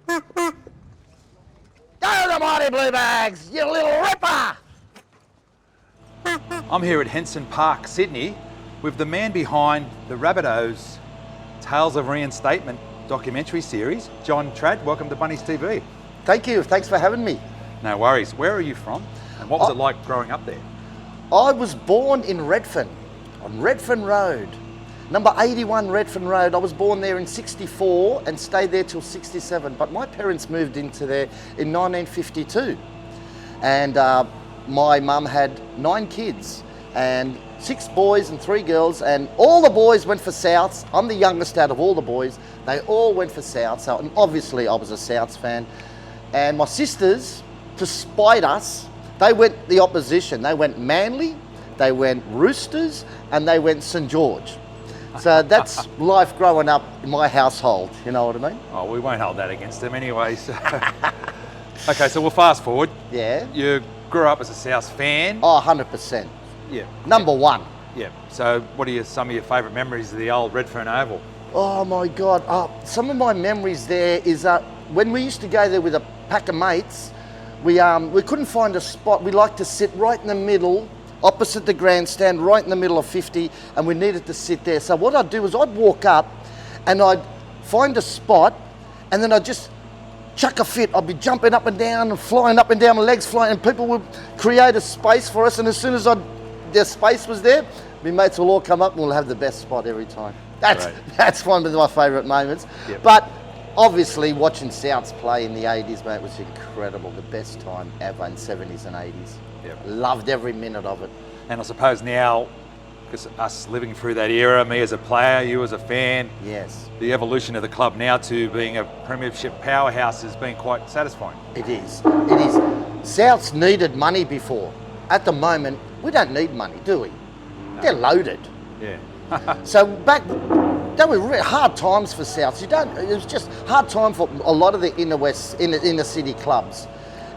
Go the mighty Bluebags, you little ripper! I'm here at Henson Park, Sydney, with the man behind the Rabbitohs Tales of Reinstatement documentary series, John Tradd. Welcome to Bunnies TV. Thank you, thanks for having me. No worries. Where are you from? And what was it like growing up there? I was born in Redfern, on Redfern Road, number 81 Redfern Road. I was born there in 64 and stayed there till 67, but my parents moved into there in 1952. And my mum had 9 kids, and 6 boys and 3 girls, and all the boys went for Souths. I'm the youngest out of all the boys. They all went for Souths, and obviously I was a Souths fan. And my sisters, to spite us, they went the opposition. They went Manly, they went Roosters, and they went St George. So that's life growing up in my household, you know what I mean? Oh, we won't hold that against them anyway. So. Okay, so we'll fast forward. Yeah. You grew up as a Souths fan. Oh, 100%. Yeah. Number one. Yeah. So what are some of your favourite memories of the old Redfern Oval? Oh my God. Some of my memories there is when we used to go there with a pack of mates, we couldn't find a spot. We liked to sit right in the middle, opposite the grandstand, right in the middle of 50, and we needed to sit there. So what I'd do is I'd walk up and I'd find a spot, and then I'd just chuck a fit. I'd be jumping up and down and flying up and down, my legs flying, and people would create a space for us. And as soon as their space was there, my mates will all come up and we'll have the best spot every time. That's one of my favourite moments. Yep. But obviously watching Souths play in the 80s, mate, was incredible. The best time ever in 70s and 80s. Yep. Loved every minute of it. And I suppose now, because us living through that era, me as a player, you as a fan, Yes, the evolution of the club now to being a premiership powerhouse has been quite satisfying. it is. It is. Souths needed money before. At the moment, we don't need money, do we? No. They're loaded. Yeah. So they were hard times for Souths. It was just hard time for a lot of the inner city clubs,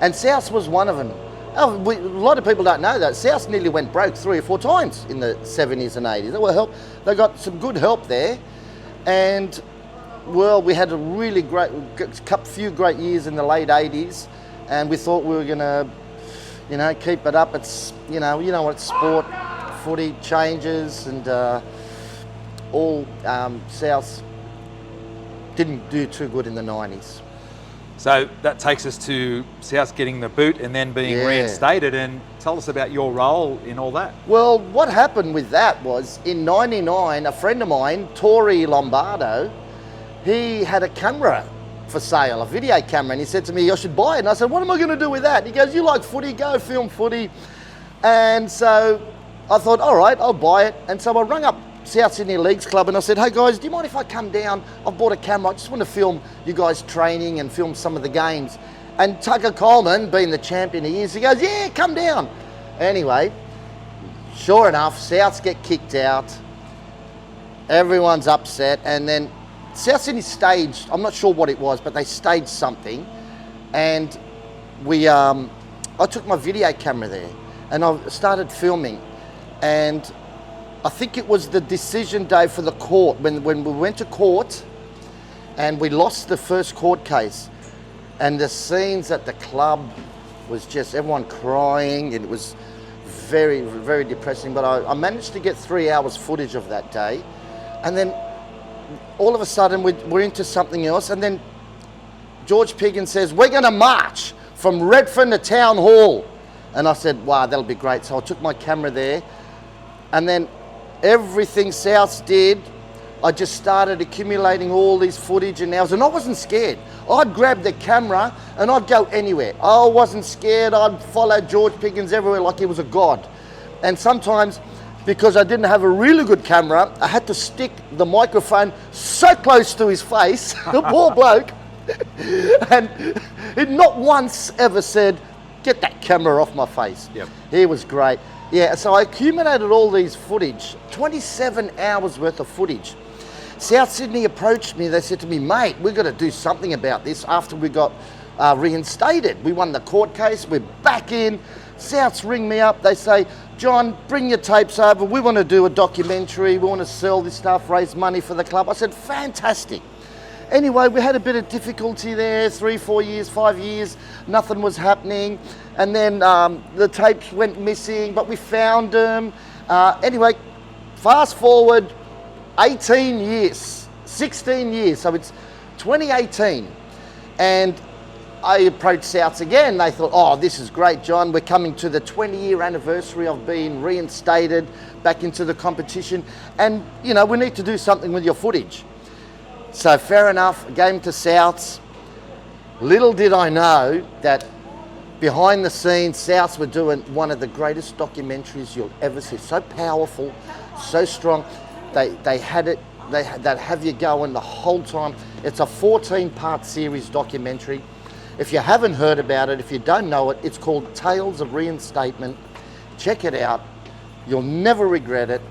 and Souths was one of them. A lot of people don't know that Souths nearly went broke 3 or 4 times in the 70s and 80s. They got some good help there, and well, we had a really few great years in the late 80s, and we thought we were going to, keep it up. It's you know what it's sport, footy changes, and all Souths didn't do too good in the 90s. So that takes us to Souths getting the boot and then being reinstated. And tell us about your role in all that. Well, what happened with that was in '99, a friend of mine, Tori Lombardo, he had a camera for sale, a video camera, and he said to me, I should buy it. And I said, what am I going to do with that? He goes, you like footy, go film footy. And so I thought, all right, I'll buy it. And so I rang up South Sydney Leagues Club and I said, hey guys, do you mind if I come down? I've bought a camera, I just want to film you guys training and film some of the games. And Tucker Coleman, being the champion he is, he goes, yeah, come down. Anyway, sure enough, Souths get kicked out. Everyone's upset, and then South Sydney staged, I'm not sure what it was, but they staged something, and I took my video camera there and I started filming, and I think it was the decision day for the court, when we went to court and we lost the first court case, and the scenes at the club was just everyone crying, and it was very, very depressing. But I managed to get 3 hours footage of that day, and then all of a sudden we're into something else, and then George Piggin says, we're going to march from Redfern to Town Hall. And I said, wow, that'll be great. So I took my camera there, and then everything Souths did, I just started accumulating all these footage and hours, and I wasn't scared. I'd grab the camera and I'd go anywhere. I wasn't scared. I'd follow George Piggins everywhere like he was a god. And sometimes, because I didn't have a really good camera, I had to stick the microphone so close to his face, the poor bloke, and he not once ever said, get that camera off my face. Yep. He was great. Yeah, so I accumulated all these footage, 27 hours worth of footage. South Sydney approached me, they said to me, mate, we've got to do something about this after we got reinstated. We won the court case, we're back in. Souths ring me up, they say, John, bring your tapes over, we want to do a documentary, we want to sell this stuff, raise money for the club. I said, fantastic. Anyway, we had a bit of difficulty there, 3, 4 years, 5 years, nothing was happening. And then the tapes went missing, but we found them. Anyway, fast forward 18 years, 16 years, so it's 2018. And I approached Souths again. They thought, oh, this is great, John. We're coming to the 20-year anniversary of being reinstated back into the competition. And, you know, we need to do something with your footage. So fair enough, I gave him to Souths. Little did I know that behind the scenes, Souths were doing one of the greatest documentaries you'll ever see. So powerful, so strong. They had it, they'd have you going the whole time. It's a 14-part series documentary. If you haven't heard about it, if you don't know it, it's called Tales of Reinstatement. Check it out. You'll never regret it.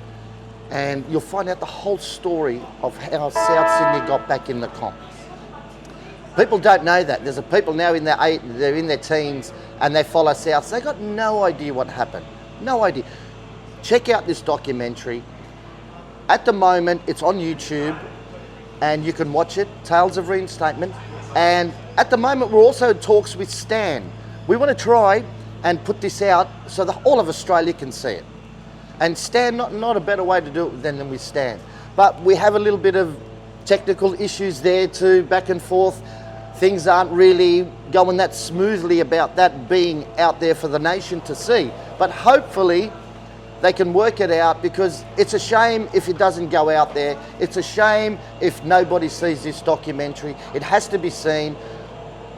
And you'll find out the whole story of how South Sydney got back in the comp. People don't know that. There's people now they're in their teens and they follow Souths. They got no idea what happened. No idea. Check out this documentary. At the moment, it's on YouTube and you can watch it, Tales of Reinstatement. And at the moment, we're also in talks with Stan. We want to try and put this out so that all of Australia can see it. And Stan, not a better way to do it than with Stan. But we have a little bit of technical issues there too, back and forth. Things aren't really going that smoothly about that being out there for the nation to see. But hopefully they can work it out, because it's a shame if it doesn't go out there. It's a shame if nobody sees this documentary. It has to be seen.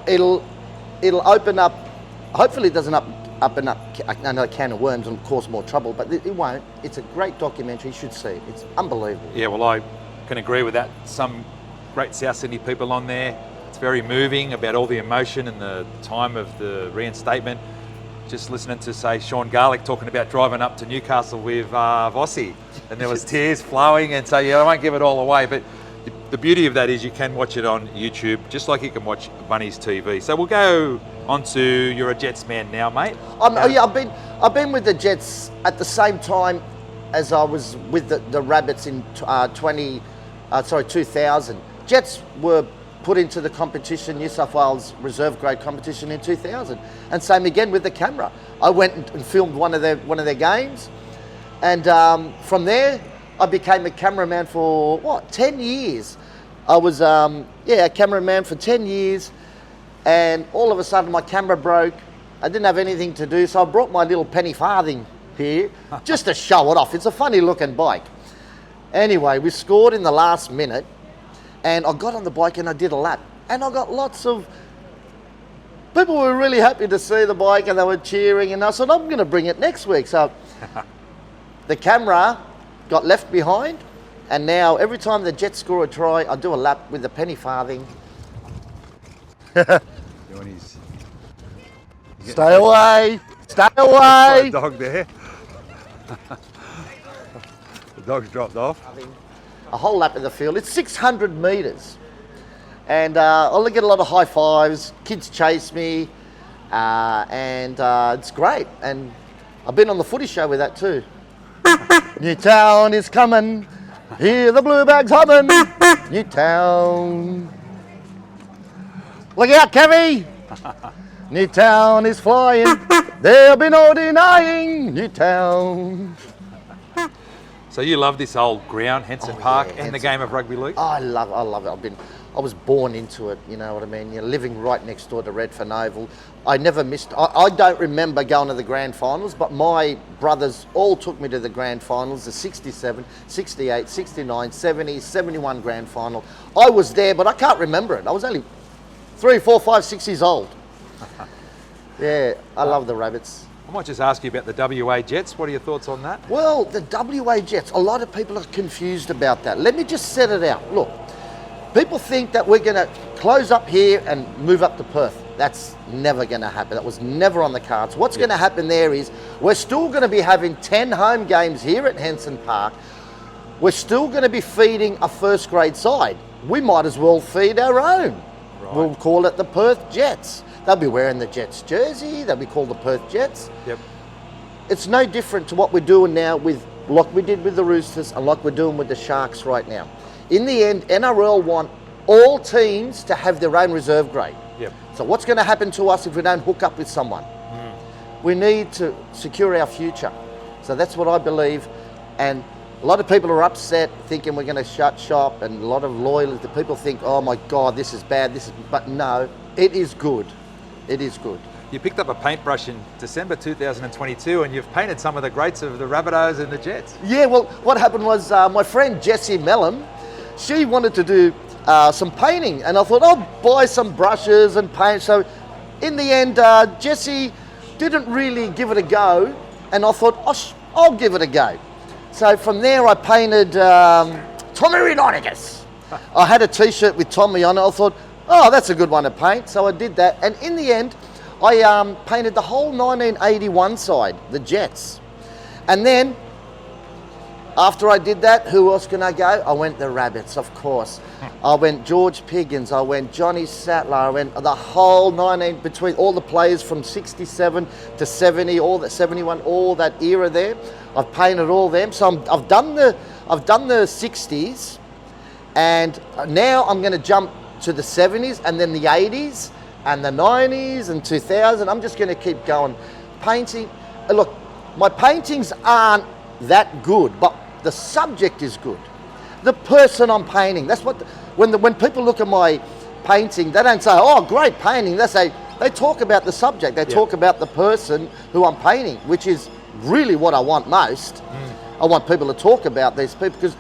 It'll open up, hopefully it doesn't open up another can of worms and cause more trouble, but it won't. It's a great documentary, you should see it. It's unbelievable. Yeah, well, I can agree with that. Some great South Sydney people on there. It's very moving about all the emotion and the time of the reinstatement. Just listening to, say, Sean Garlick talking about driving up to Newcastle with Vossi, and there was tears flowing, and so yeah, I won't give it all away, but the beauty of that is you can watch it on YouTube, just like you can watch Bunnies TV. So we'll go on to, you're a Jets man now, mate. Yeah, I've been with the Jets at the same time as I was with the Rabbits in 2000. Jets were put into the competition, New South Wales reserve grade competition in 2000, and same again with the camera. I went and filmed one of their games, and from there I became a cameraman for 10 years. I was a cameraman for 10 years, and all of a sudden my camera broke. I didn't have anything to do, so I brought my little penny farthing here just to show it off. It's a funny looking bike. Anyway, we scored in the last minute, and I got on the bike and I did a lap, and I got lots of people were really happy to see the bike, and they were cheering, and I said, I'm going to bring it next week. So the camera got left behind, and now every time the Jets score a try, I do a lap with the penny farthing. Stay away! Stay away! Dog there. The dog's dropped off. A whole lap of the field. It's 600 metres, and I'll get a lot of high fives. Kids chase me, and it's great. And I've been on the footy show with that too. Newtown is coming. Hear the Bluebags humming. Newtown. Look out, Kevy. Newtown is flying. There'll be no denying Newtown. So you love this old ground, Henson Park, and Henson the game of rugby league? I love it. I was born into it, you know what I mean? You're living right next door to Redfern Oval. I never missed, I don't remember going to the grand finals, but my brothers all took me to the grand finals, the 67, 68, 69, 70, 71 grand final. I was there, but I can't remember it. I was only 3, 4, 5, 6 years old. Yeah, I love the Rabbits. I might just ask you about the WA Jets. What are your thoughts on that? Well, the WA Jets, a lot of people are confused about that. Let me just set it out. Look, people think that we're going to close up here and move up to Perth. That's never going to happen. That was never on the cards. What's going to happen there is we're still going to be having 10 home games here at Henson Park. We're still going to be feeding a first grade side. We might as well feed our own. Right. We'll call it the Perth Jets. They'll be wearing the Jets jersey. They'll be called the Perth Jets. Yep. It's no different to what we're doing now with, like we did with the Roosters and like we're doing with the Sharks right now. In the end, NRL want all teams to have their own reserve grade. Yep. So what's going to happen to us if we don't hook up with someone? We need to secure our future. So that's what I believe. And a lot of people are upset thinking we're going to shut shop, and a lot of loyalists, people think, oh my God, this is bad, but no, it is good. It is good. You picked up a paintbrush in December 2022 and you've painted some of the greats of the Rabbitohs and the Jets. Yeah, well, what happened was my friend Jessie Mellon, she wanted to do some painting, and I thought I'll buy some brushes and paint. So in the end, Jessie didn't really give it a go, and I thought I'll give it a go. So from there I painted Tommy Reinstatement. I had a t-shirt with Tommy on it. I thought, oh, that's a good one to paint. So I did that, and in the end I painted the whole 1981 side, the Jets. And then after I did that, who else can I go? I went the Rabbits, of course. I went George Piggins, I went Johnny Sattler, I went the whole between all the players from 67 to 70, all that 71, all that era there. I've painted all them. So I've done the 60s, and now I'm going to jump to the 70s, and then the 80s, and the 90s, and 2000. I'm just going to keep going. Painting, look, my paintings aren't that good, but the subject is good. The person I'm painting, that's what, when people look at my painting, they don't say, oh, great painting. They talk about the subject. They talk about the person who I'm painting, which is really what I want most. I want people to talk about these people, because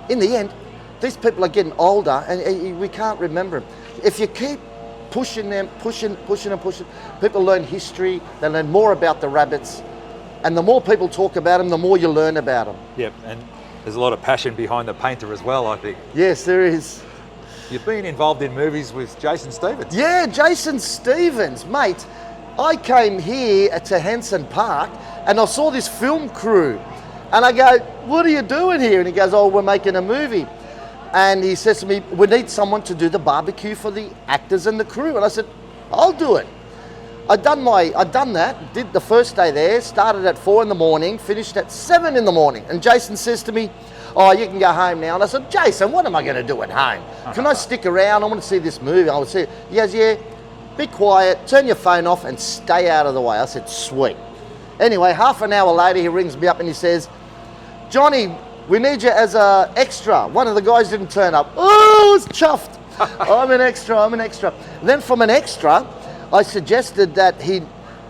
in the end, these people are getting older and we can't remember them. If you keep pushing them, pushing, people learn history, they learn more about the Rabbits, and the more people talk about them, the more you learn about them. Yep, and there's a lot of passion behind the painter as well, I think. Yes, there is. You've been involved in movies with Jason Stevens. Yeah, Jason Stevens, mate. I came here to Henson Park and I saw this film crew, and I go, what are you doing here? And he goes, oh, we're making a movie. And he says to me, we need someone to do the barbecue for the actors and the crew. And I said, I'll do it. I'd done that, did the first day there, started at 4 in the morning, finished at 7 in the morning. And Jason says to me, oh, you can go home now. And I said, Jason, what am I going to do at home? Can I stick around? I want to see this movie. I want to see it. He goes, yeah, be quiet, turn your phone off and stay out of the way. I said, sweet. Anyway, half an hour later, he rings me up and he says, Johnny, we need you as an extra. One of the guys didn't turn up. Oh, I was chuffed. I'm an extra. Then from an extra, I suggested that he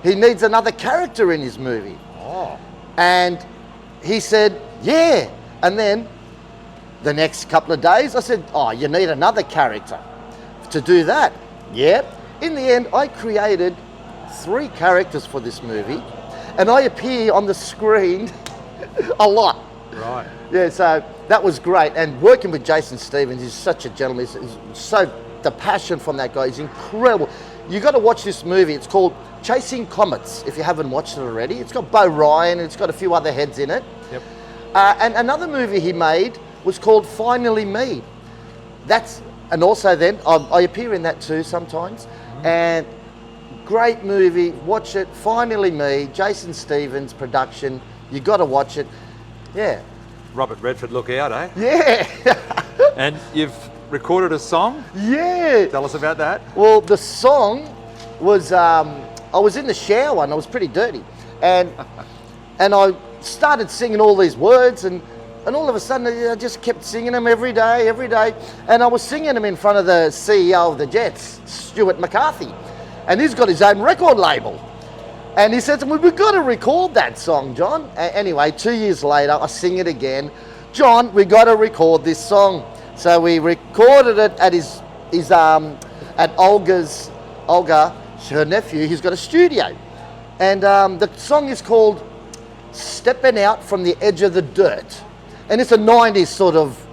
needs another character in his movie. Oh. And he said, yeah. And then the next couple of days, I said, oh, you need another character to do that. Yep. In the end, I created 3 characters for this movie, and I appear on the screen a lot. Right. Yeah, so that was great. And working with Jason Stevens, he's such a gentleman. The passion from that guy is incredible. You got to watch this movie. It's called Chasing Comets, if you haven't watched it already. It's got Bo Ryan, and it's got a few other heads in it. Yep. And another movie he made was called Finally Me. And also then, I appear in that too sometimes. And great movie, watch it, Finally Me, Jason Stevens production. You got to watch it. Yeah. Robert Redford, look out, eh? Yeah. And you've recorded a song? Yeah. Tell us about that. Well, the song was, I was in the shower and I was pretty dirty. And I started singing all these words, and all of a sudden I just kept singing them every day. And I was singing them in front of the CEO of the Jets, Stuart McCarthy. And he's got his own record label. And he said to me, we've got to record that song, John. Anyway, 2 years later, I sing it again. John, we got to record this song. So we recorded it at at Olga, her nephew. He's got a studio. And the song is called Steppin Out from the Edge of the Dirt. And it's a 90s sort of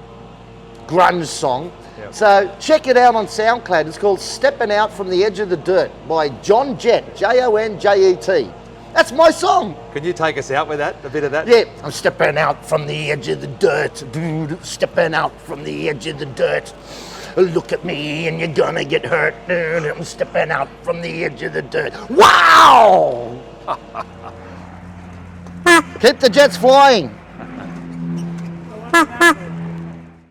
grunge song. Yep. So check it out on SoundCloud. It's called Steppin Out from the Edge of the Dirt by John Jett, Jonjet. That's my song. Can you take us out with that, a bit of that? Yeah, I'm stepping out from the edge of the dirt. Dude, stepping out from the edge of the dirt. Look at me and you're gonna get hurt. Dude, I'm stepping out from the edge of the dirt. Wow! Keep the Jets flying.